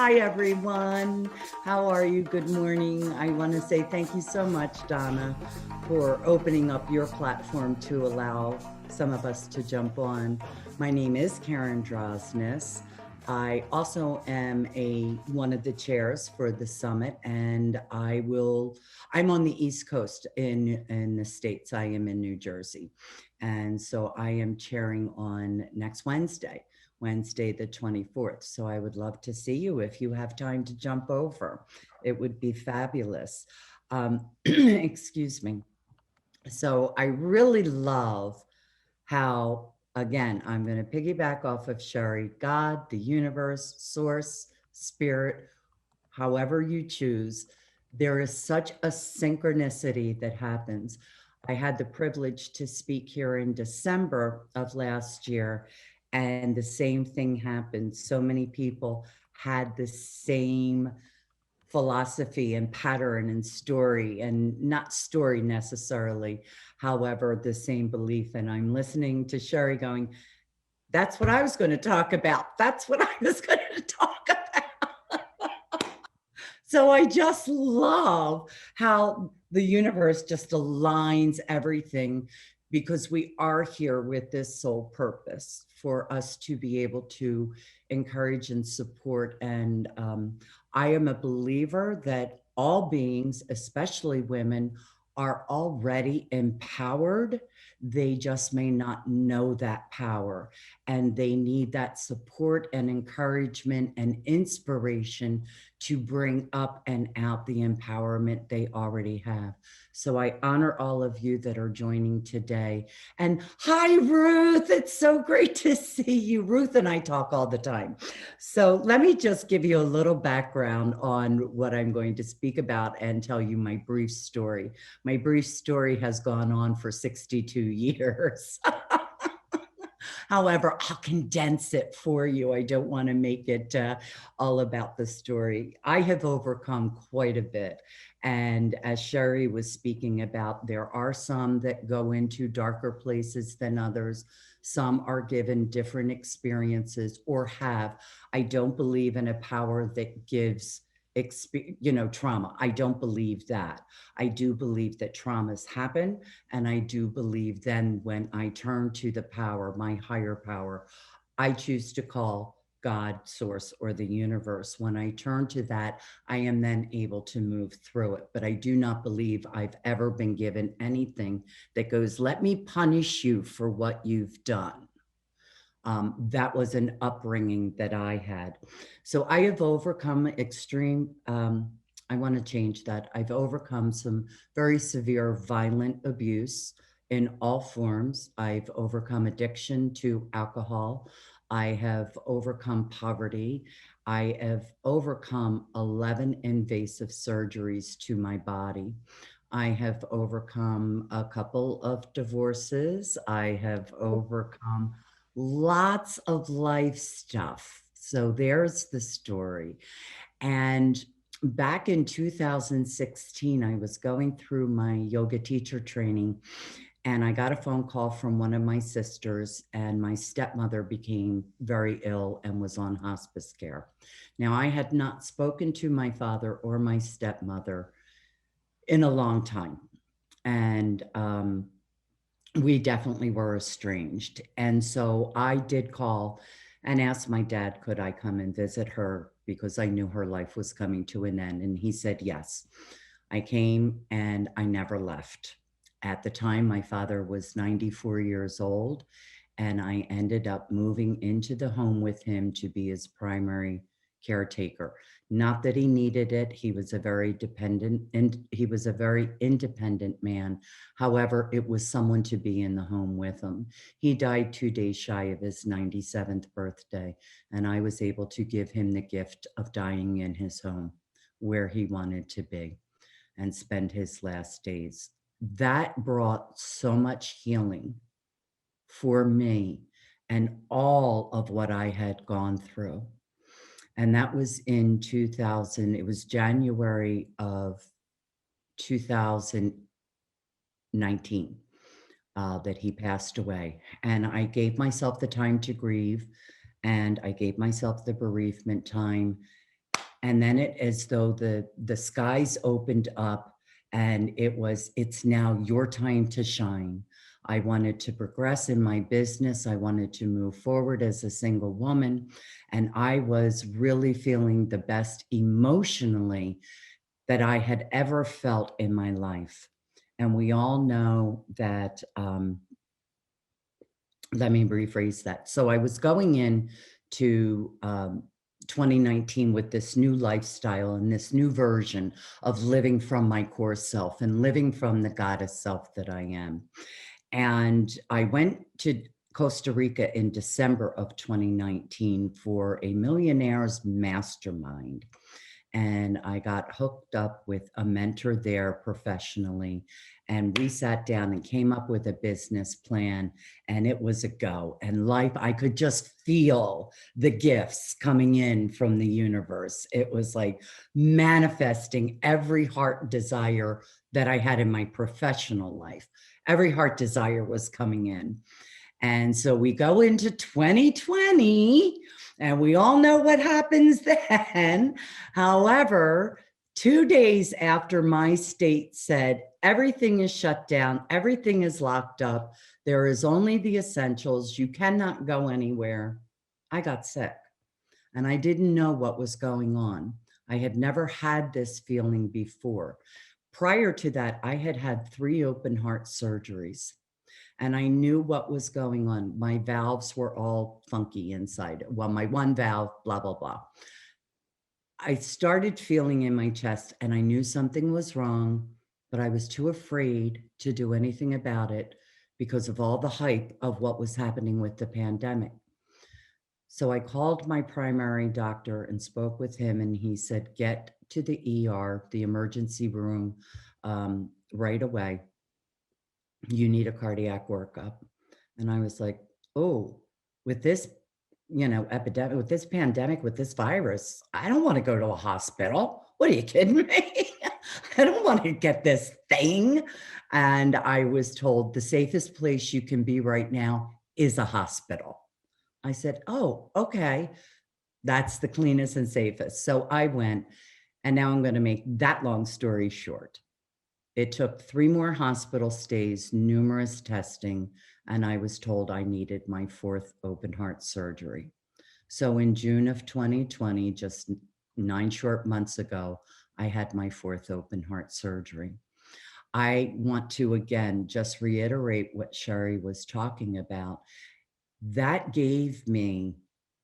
Hi, everyone. How are you? Good morning. I want to say thank you so much, Donna, for opening up your platform to allow some of us to jump on. My name is Karen Drosnes. I also am one of the chairs for the summit, and I'm on the East Coast in the States. I am in New Jersey. And so I am chairing on next Wednesday the 24th. So I would love to see you if you have time to jump over. It would be fabulous. Excuse me. So I really love how, again, I'm going to piggyback off of Sherry, God, the universe, source, spirit, however you choose, there is such a synchronicity that happens. I had the privilege to speak here in December of last year, and the same thing happened. So many people had the same philosophy and pattern and story, and not story necessarily, however, the same belief. And I'm listening to Sherry going, that's what I was going to talk about. That's what I was going to talk about. So I just love how the universe just aligns everything, because we are here with this sole purpose for us to be able to encourage and support. And I am a believer that all beings, especially women, are already empowered. They just may not know that power, and they need that support and encouragement and inspiration to bring up and out the empowerment they already have. So I honor all of you that are joining today. And hi, Ruth. It's so great to see you. Ruth and I talk all the time. So let me just give you a little background on what I'm going to speak about and tell you my brief story. My brief story has gone on for 62 years. However, I'll condense it for you. I don't want to make it all about the story. I have overcome quite a bit. And as Sherry was speaking about, there are some that go into darker places than others. Some are given different experiences or have. I don't believe in a power that gives trauma. I don't believe that. I do believe that traumas happen. And I do believe then when I turn to the power, my higher power, I choose to call God, source, or the universe. When I turn to that, I am then able to move through it. But I do not believe I've ever been given anything that goes, let me punish you for what you've done. That was an upbringing that I had. So I have overcome extreme, I want to change that. I've overcome some very severe violent abuse in all forms. I've overcome addiction to alcohol. I have overcome poverty. I have overcome 11 invasive surgeries to my body. I have overcome a couple of divorces. I have overcome lots of life stuff. So there's the story. And back in 2016, I was going through my yoga teacher training, and I got a phone call from one of my sisters, and my stepmother became very ill and was on hospice care. Now, I had not spoken to my father or my stepmother in a long time. And we definitely were estranged. And so I did call and asked my dad, could I come and visit her, because I knew her life was coming to an end. And he said, yes. I came and I never left. At the time, my father was 94 years old, and I ended up moving into the home with him to be his primary caretaker. Not that he needed it. He was a very independent man. However, it was someone to be in the home with him. He died 2 days shy of his 97th birthday, and I was able to give him the gift of dying in his home where he wanted to be and spend his last days. That brought so much healing for me and all of what I had gone through. And that was in 2000. It was January of 2019 that he passed away. And I gave myself the time to grieve, and I gave myself the bereavement time. And then as though the skies opened up, and it's now your time to shine. I wanted to progress in my business. I wanted to move forward as a single woman. And I was really feeling the best emotionally that I had ever felt in my life. And we all know that, let me rephrase that. So I was going in to 2019 with this new lifestyle and this new version of living from my core self and living from the goddess self that I am. And I went to Costa Rica in December of 2019 for a millionaires mastermind. And I got hooked up with a mentor there professionally. And we sat down and came up with a business plan, and it was a go. And life, I could just feel the gifts coming in from the universe. It was like manifesting every heart desire that I had in my professional life. Every heart desire was coming in. And so we go into 2020, and we all know what happens then. However, 2 days after my state said everything is shut down, everything is locked up, there is only the essentials, you cannot go anywhere, I got sick. And I didn't know what was going on. I had never had this feeling before. Prior to that, I had had 3 open heart surgeries, and I knew what was going on. My valves were all funky inside. Well, my one valve, blah, blah, blah. I started feeling in my chest, and I knew something was wrong, but I was too afraid to do anything about it because of all the hype of what was happening with the pandemic. So I called my primary doctor and spoke with him, and he said, get to the ER, the emergency room, right away. You need a cardiac workup. And I was like, oh, with this, epidemic, with this pandemic, with this virus, I don't want to go to a hospital. What, are you kidding me? I don't want to get this thing. And I was told the safest place you can be right now is a hospital. I said, oh, okay. That's the cleanest and safest. So I went, and now I'm going to make that long story short. It took 3 more hospital stays, numerous testing, and I was told I needed my 4th open heart surgery. So in June of 2020, just 9 short months ago, I had my 4th open heart surgery. I want to, again, just reiterate what Sherry was talking about. That gave me,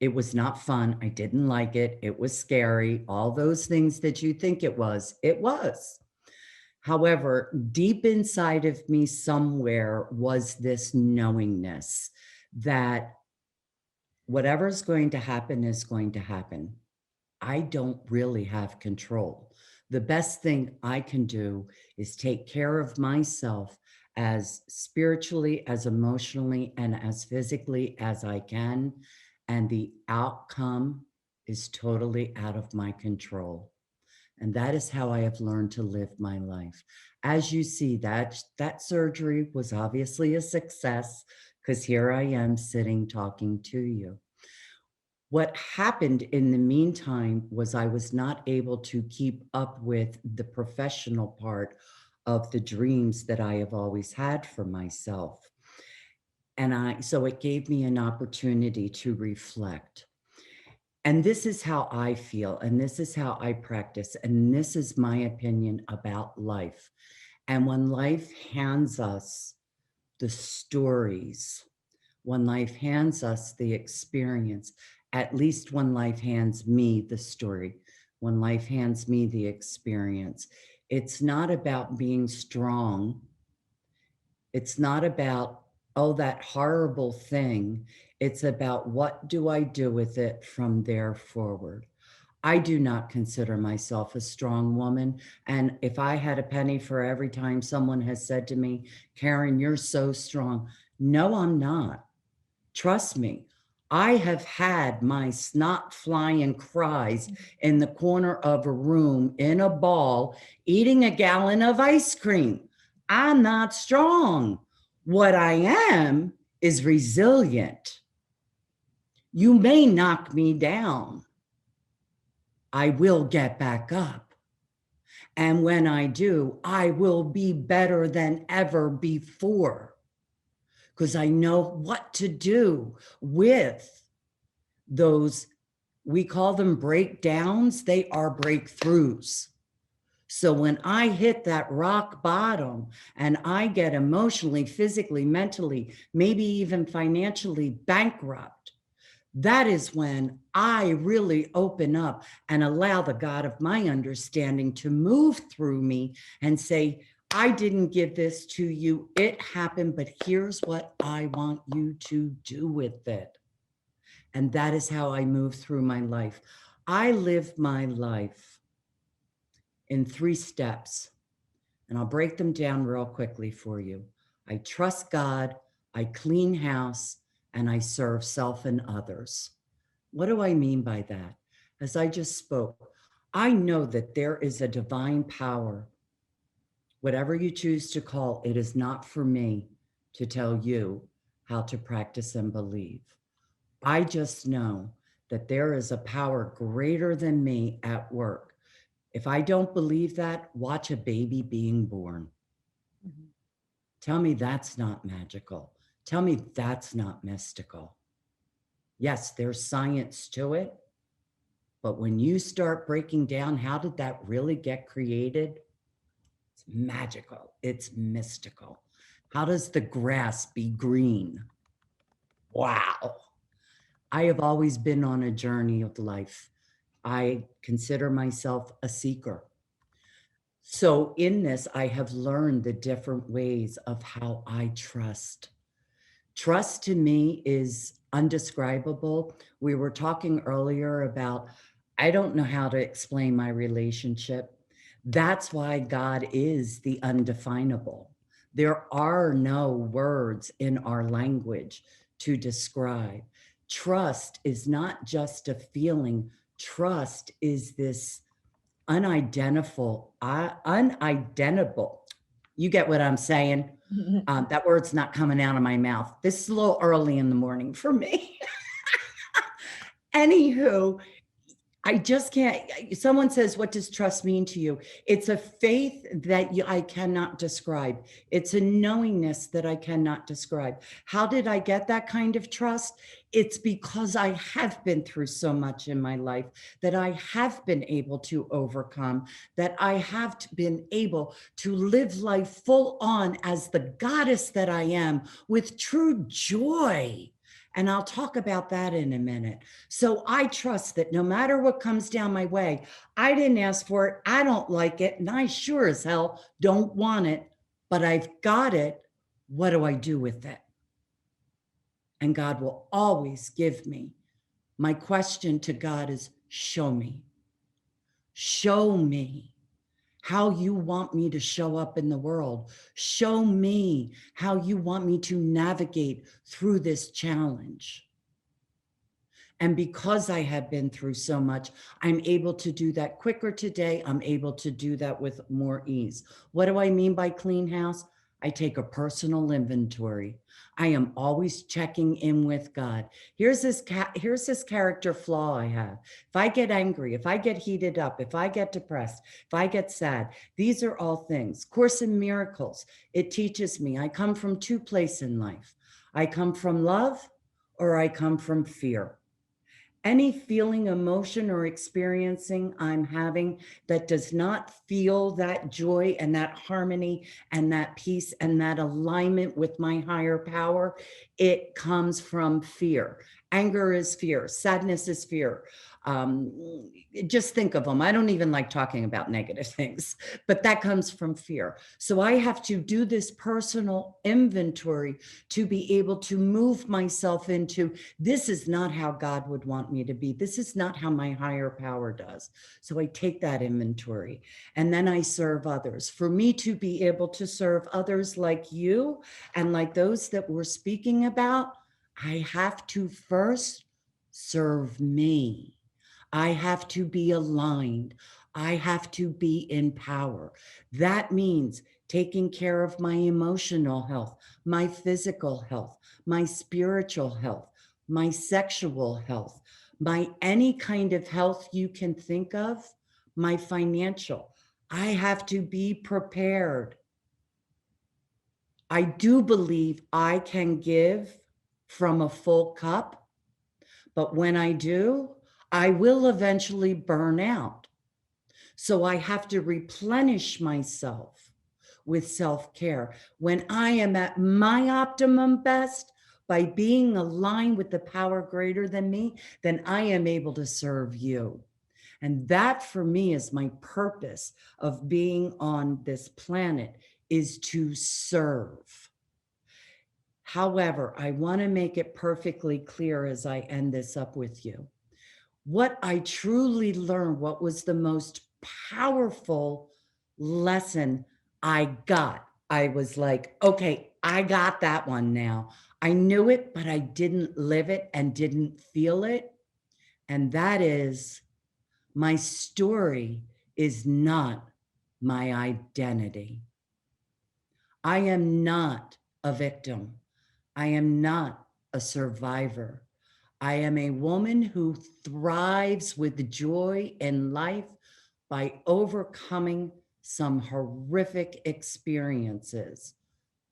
it was not fun. I didn't like it. It was scary. All those things that you think it was, it was. However, deep inside of me somewhere was this knowingness that whatever's going to happen is going to happen. I don't really have control. The best thing I can do is take care of myself as spiritually, as emotionally, and as physically as I can. And the outcome is totally out of my control. And that is how I have learned to live my life. As you see, that surgery was obviously a success, because here I am sitting talking to you. What happened in the meantime was I was not able to keep up with the professional part of the dreams that I have always had for myself. And so it gave me an opportunity to reflect. And this is how I feel, and this is how I practice, and this is my opinion about life. And when life hands us the stories, when life hands us the experience, at least when life hands me the story, when life hands me the experience, it's not about being strong. It's not about, oh, that horrible thing. It's about, what do I do with it from there forward? I do not consider myself a strong woman. And if I had a penny for every time someone has said to me, Karen, you're so strong. No, I'm not. Trust me. I have had my snot flying cries in the corner of a room in a ball, eating a gallon of ice cream. I'm not strong. What I am is resilient. You may knock me down, I will get back up. And when I do, I will be better than ever before because I know what to do with those. We call them breakdowns. They are breakthroughs. So when I hit that rock bottom and I get emotionally, physically, mentally, maybe even financially bankrupt, that is when I really open up and allow the God of my understanding to move through me and say, I didn't give this to you. It happened, but here's what I want you to do with it. And that is how I move through my life. I live my life in 3 steps, and I'll break them down real quickly for you. I trust God, I clean house, and I serve self and others. What do I mean by that? As I just spoke, I know that there is a divine power. Whatever you choose to call it is not for me to tell you how to practice and believe. I just know that there is a power greater than me at work. If I don't believe that, watch a baby being born. Mm-hmm. Tell me that's not magical. Tell me that's not mystical. Yes, there's science to it. But when you start breaking down, how did that really get created? It's magical. It's mystical. How does the grass be green? Wow. I have always been on a journey of life. I consider myself a seeker. So in this, I have learned the different ways of how I trust. Trust to me is undescribable. We were talking earlier about, I don't know how to explain my relationship. That's why God is the undefinable. There are no words in our language to describe. Trust is not just a feeling. Trust is this unidentifiable. You get what I'm saying? That word's not coming out of my mouth. This is a little early in the morning for me. Anywho, I just can't. Someone says, what does trust mean to you? It's a faith that I cannot describe. It's a knowingness that I cannot describe. How did I get that kind of trust? It's because I have been through so much in my life that I have been able to overcome, that I have been able to live life full on as the goddess that I am with true joy. And I'll talk about that in a minute. So I trust that no matter what comes down my way, I didn't ask for it. I don't like it. And I sure as hell don't want it, but I've got it. What do I do with it? And God will always give me. My question to God is, show me. Show me how you want me to show up in the world. Show me how you want me to navigate through this challenge. And because I have been through so much, I'm able to do that quicker today. I'm able to do that with more ease. What do I mean by clean house? I take a personal inventory. I am always checking in with God. Here's this character flaw I have. If I get angry, if I get heated up, if I get depressed, if I get sad, these are all things. Course in Miracles, it teaches me I come from 2 places in life. I come from love or I come from fear. Any feeling, emotion, or experiencing I'm having that does not feel that joy and that harmony and that peace and that alignment with my higher power, it comes from fear. Anger is fear. Sadness is fear. Just think of them. I don't even like talking about negative things, but that comes from fear. So I have to do this personal inventory to be able to move myself into, this is not how God would want me to be. This is not how my higher power does. So I take that inventory and then I serve others. For me to be able to serve others like you and like those that we're speaking about, I have to first serve me. I have to be aligned. I have to be in power. That means taking care of my emotional health, my physical health, my spiritual health, my sexual health, my any kind of health you can think of, my financial. I have to be prepared. I do believe I can give from a full cup, but when I do, I will eventually burn out. So I have to replenish myself with self-care. When I am at my optimum best, by being aligned with the power greater than me, then I am able to serve you. And that for me is my purpose of being on this planet, is to serve. However, I want to make it perfectly clear as I end this up with you. What I truly learned, what was the most powerful lesson I got, I was like, okay, I got that one now. I knew it, but I didn't live it and didn't feel it. And that is, my story is not my identity. I am not a victim. I am not a survivor. I am a woman who thrives with joy in life by overcoming some horrific experiences.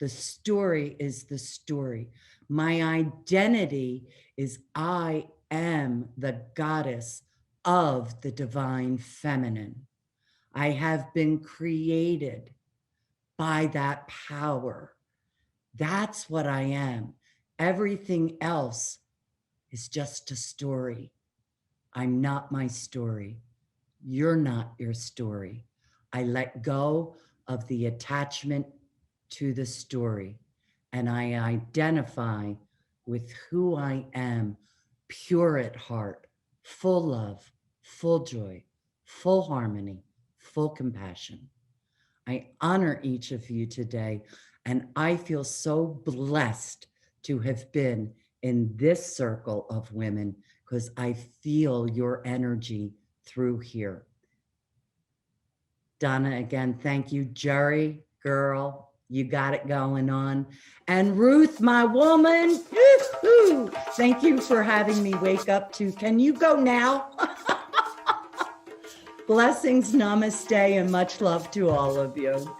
The story is the story. My identity is I am the goddess of the divine feminine. I have been created by that power. That's what I am. Everything else is just a story. I'm not my story. You're not your story. I let go of the attachment to the story, and I identify with who I am, pure at heart, full love, full joy, full harmony, full compassion. I honor each of you today, and I feel so blessed to have been in this circle of women, because I feel your energy through here. Donna, again, thank you. Jerry, girl, you got it going on. And Ruth, my woman, thank you for having me wake up to, can you go now? Blessings, namaste, and much love to all of you.